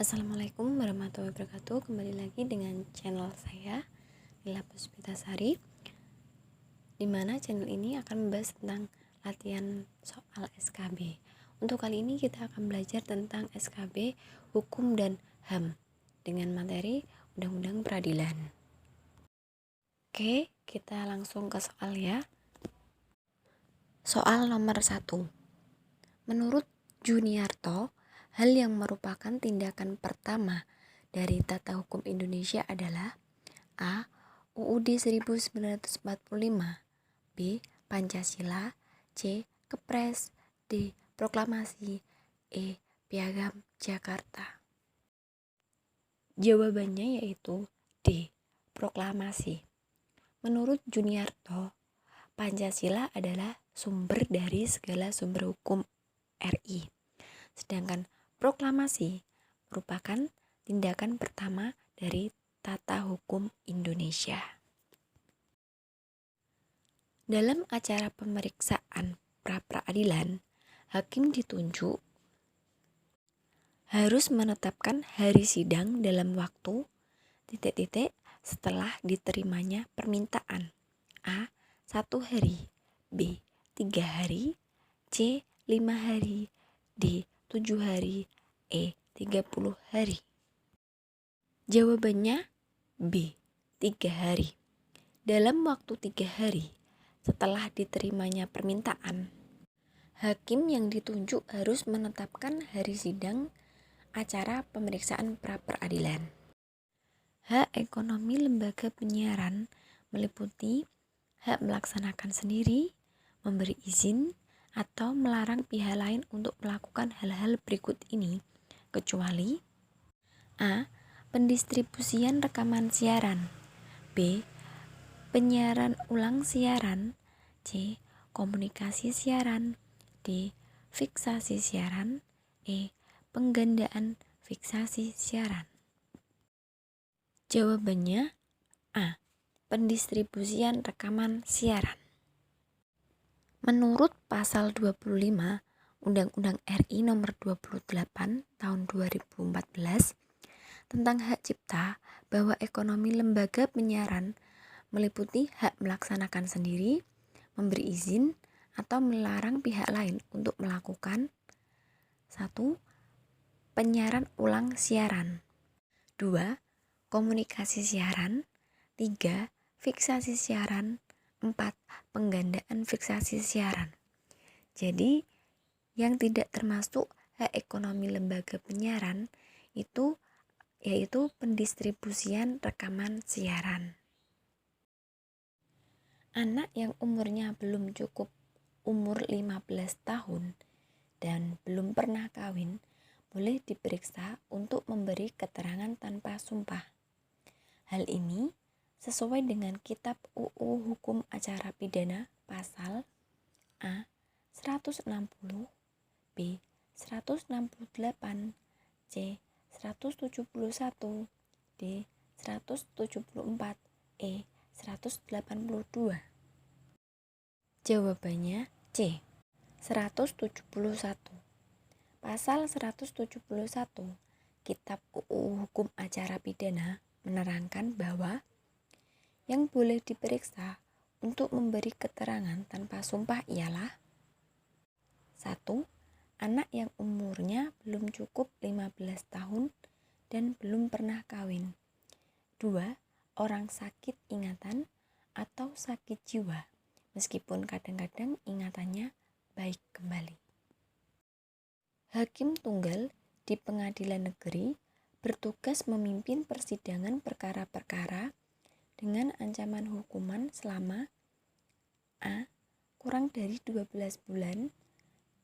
Assalamualaikum warahmatullahi wabarakatuh. Kembali lagi dengan channel saya, Nila Puspitasari, di mana channel ini akan membahas tentang latihan soal SKB. Untuk kali ini kita akan belajar tentang SKB, hukum dan HAM dengan materi Undang-Undang Peradilan. Oke, kita langsung ke soal ya. Soal nomor 1. Menurut Juniarto, hal yang merupakan tindakan pertama dari tata hukum Indonesia adalah A. UUD 1945, B. Pancasila, C. Kepres, D. Proklamasi, E. Piagam Jakarta. Jawabannya yaitu D. Proklamasi. Menurut Juniarto, Pancasila adalah sumber dari segala sumber hukum RI. Sedangkan proklamasi merupakan tindakan pertama dari tata hukum Indonesia. Dalam acara pemeriksaan pra-peradilan, hakim ditunjuk harus menetapkan hari sidang dalam waktu setelah diterimanya permintaan. A. 1 hari, B. 3 hari, C. 5 hari, D. 7 hari, E. 30 hari. Jawabannya B. 3 hari. Dalam waktu 3 hari setelah diterimanya permintaan, hakim yang ditunjuk harus menetapkan hari sidang acara pemeriksaan pra-peradilan. Hak ekonomi lembaga penyiaran meliputi hak melaksanakan sendiri, memberi izin, atau melarang pihak lain untuk melakukan hal-hal berikut ini, kecuali A. Pendistribusian rekaman siaran, B. Penyiaran ulang siaran, C. Komunikasi siaran, D. Fiksasi siaran, E. Penggandaan fiksasi siaran. Jawabannya A. Pendistribusian rekaman siaran. Menurut pasal 25 Undang-Undang RI nomor 28 tahun 2014 tentang hak cipta, bahwa ekonomi lembaga penyiaran meliputi hak melaksanakan sendiri, memberi izin, atau melarang pihak lain untuk melakukan 1. Penyiaran ulang siaran, 2. Komunikasi siaran, 3. Fiksasi siaran, 4. Penggandaan fiksasi siaran. Jadi, yang tidak termasuk hak ekonomi lembaga penyiaran itu yaitu pendistribusian rekaman siaran. Anak yang umurnya belum cukup umur 15 tahun dan belum pernah kawin boleh diperiksa untuk memberi keterangan tanpa sumpah. Hal ini sesuai dengan Kitab UU Hukum Acara Pidana pasal A. 160, B. 168, C. 171, D. 174, E. 182. Jawabannya C. 171. Pasal 171 Kitab UU Hukum Acara Pidana menerangkan bahwa yang boleh diperiksa untuk memberi keterangan tanpa sumpah ialah 1. Anak yang umurnya belum cukup 15 tahun dan belum pernah kawin. 2. Orang sakit ingatan atau sakit jiwa, meskipun kadang-kadang ingatannya baik kembali. Hakim tunggal di pengadilan negeri bertugas memimpin persidangan perkara-perkara dengan ancaman hukuman selama A. kurang dari 12 bulan,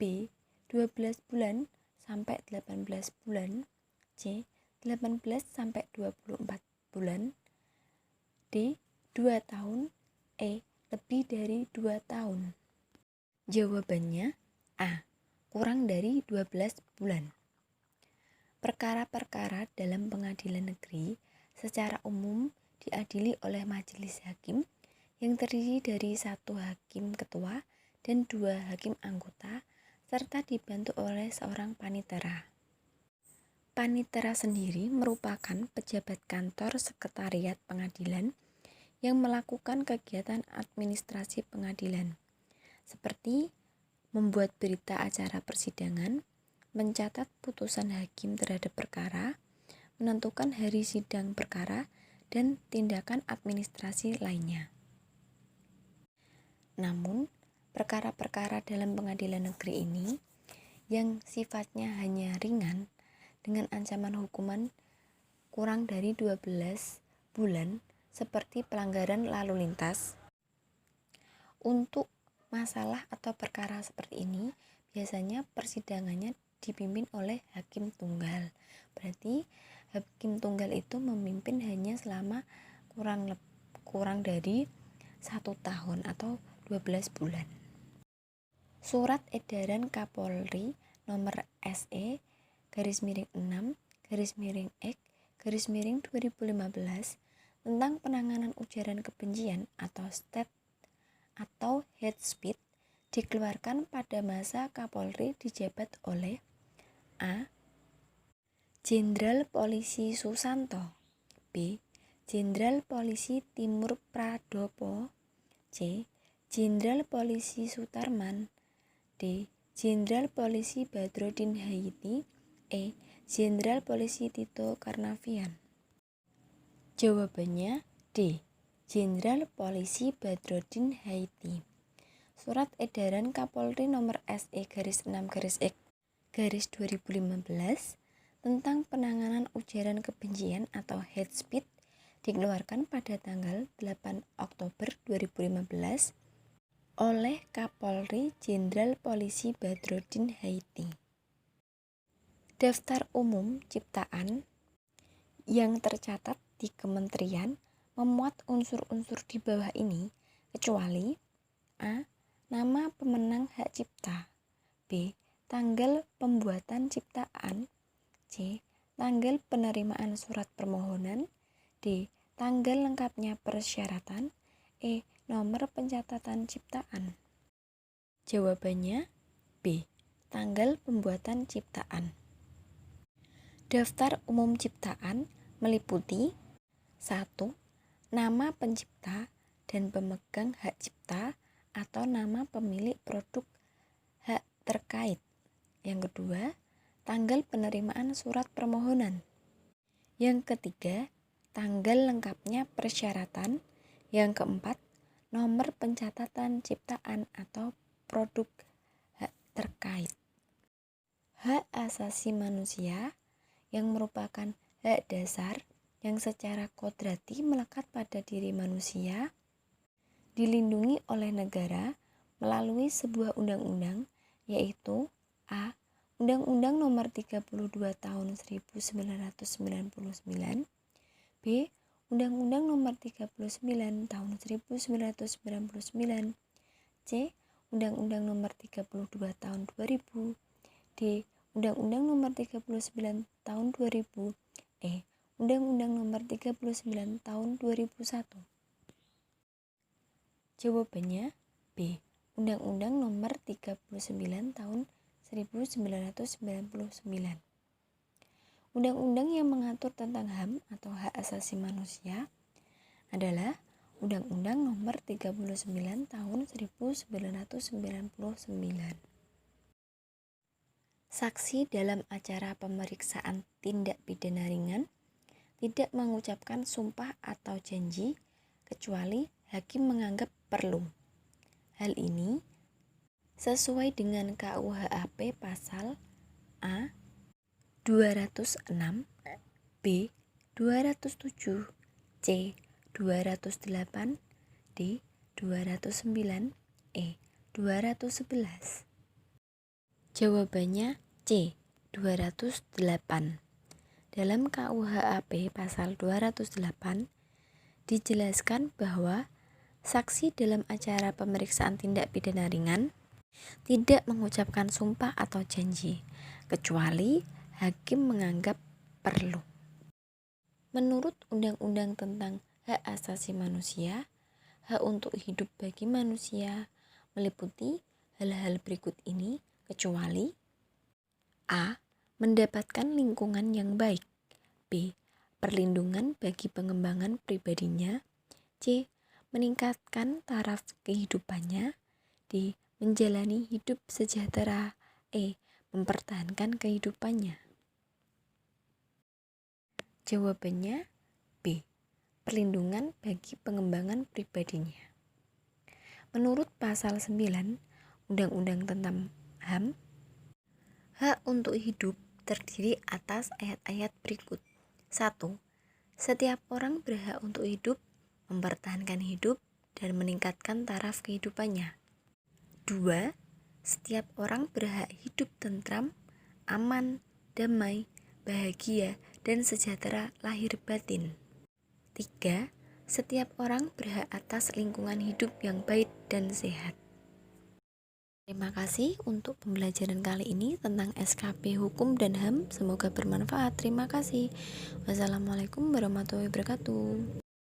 B. 12 bulan sampai 18 bulan, C. 18 sampai 24 bulan, D. 2 tahun, E. lebih dari 2 tahun. Jawabannya A. kurang dari 12 bulan. Perkara-perkara dalam pengadilan negeri secara umum diadili oleh majelis hakim yang terdiri dari 1 hakim ketua dan 2 hakim anggota serta dibantu oleh seorang panitera. Panitera sendiri merupakan pejabat kantor sekretariat pengadilan yang melakukan kegiatan administrasi pengadilan, seperti membuat berita acara persidangan, mencatat putusan hakim terhadap perkara, menentukan hari sidang perkara, dan tindakan administrasi lainnya. Namun, perkara-perkara dalam pengadilan negeri ini yang sifatnya hanya ringan dengan ancaman hukuman kurang dari 12 bulan seperti pelanggaran lalu lintas. Untuk masalah atau perkara seperti ini biasanya persidangannya dipimpin oleh hakim tunggal. Berarti hakim tunggal itu memimpin hanya selama kurang dari 1 tahun atau 12 bulan. Surat Edaran Kapolri nomor SE/6/X/2015 tentang penanganan ujaran kebencian atau hate speech dikeluarkan pada masa Kapolri dijabat oleh A. Jenderal Polisi Susanto, B. Jenderal Polisi Timur Pradopo, C. Jenderal Polisi Sutarman, D. Jenderal Polisi Badrodin Haiti, E. Jenderal Polisi Tito Karnavian. Jawabannya D. Jenderal Polisi Badrodin Haiti. Surat Edaran Kapolri nomor SE/6/X/2015 tentang penanganan ujaran kebencian atau hate speech dikeluarkan pada tanggal 8 Oktober 2015 oleh Kapolri Jenderal Polisi Badrodin Haiti. Daftar umum ciptaan yang tercatat di kementerian memuat unsur-unsur di bawah ini kecuali A. Nama pemenang hak cipta, B. Tanggal pembuatan ciptaan, C. Tanggal penerimaan surat permohonan, D. Tanggal lengkapnya persyaratan, E. Nomor pencatatan ciptaan. Jawabannya B. Tanggal pembuatan ciptaan. Daftar umum ciptaan meliputi 1. Nama pencipta dan pemegang hak cipta atau nama pemilik produk hak terkait. Yang kedua, tanggal penerimaan surat permohonan. Yang ketiga, tanggal lengkapnya persyaratan. Yang keempat, nomor pencatatan ciptaan atau produk hak terkait. Hak asasi manusia yang merupakan hak dasar yang secara kodrati melekat pada diri manusia, dilindungi oleh negara melalui sebuah undang-undang, yaitu A. Undang-Undang Nomor 32 Tahun 1999, B. Undang-Undang Nomor 39 Tahun 1999, C. Undang-Undang Nomor 32 Tahun 2000, D. Undang-Undang Nomor 39 Tahun 2000, E. Undang-Undang Nomor 39 Tahun 2001. Jawabannya B. Undang-Undang Nomor 39 Tahun 1999. Undang-undang yang mengatur tentang HAM atau hak asasi manusia adalah Undang-Undang Nomor 39 Tahun 1999. Saksi dalam acara pemeriksaan tindak pidana ringan tidak mengucapkan sumpah atau janji kecuali hakim menganggap perlu. Hal ini sesuai dengan KUHP pasal A. 206, B. 207, C. 208, D. 209, E. 211. Jawabannya C. 208. Dalam KUHP pasal 208 dijelaskan bahwa saksi dalam acara pemeriksaan tindak pidana ringan tidak mengucapkan sumpah atau janji kecuali hakim menganggap perlu. Menurut Undang-Undang tentang Hak Asasi Manusia, hak untuk hidup bagi manusia meliputi hal-hal berikut ini kecuali A. mendapatkan lingkungan yang baik. B. Perlindungan bagi pengembangan pribadinya. C. Meningkatkan taraf kehidupannya. D. Menjalani hidup sejahtera. E. Mempertahankan kehidupannya. Jawabannya B. Perlindungan bagi pengembangan pribadinya. Menurut pasal 9 Undang-Undang tentang HAM, hak untuk hidup terdiri atas ayat-ayat berikut. 1. Setiap orang berhak untuk hidup, mempertahankan hidup, dan meningkatkan taraf kehidupannya. 2. Setiap orang berhak hidup tentram, aman, damai, bahagia, dan sejahtera lahir batin. 3. Setiap orang berhak atas lingkungan hidup yang baik dan sehat. Terima kasih untuk pembelajaran kali ini tentang SKB Hukum dan HAM. Semoga bermanfaat. Terima kasih. Wassalamualaikum warahmatullahi wabarakatuh.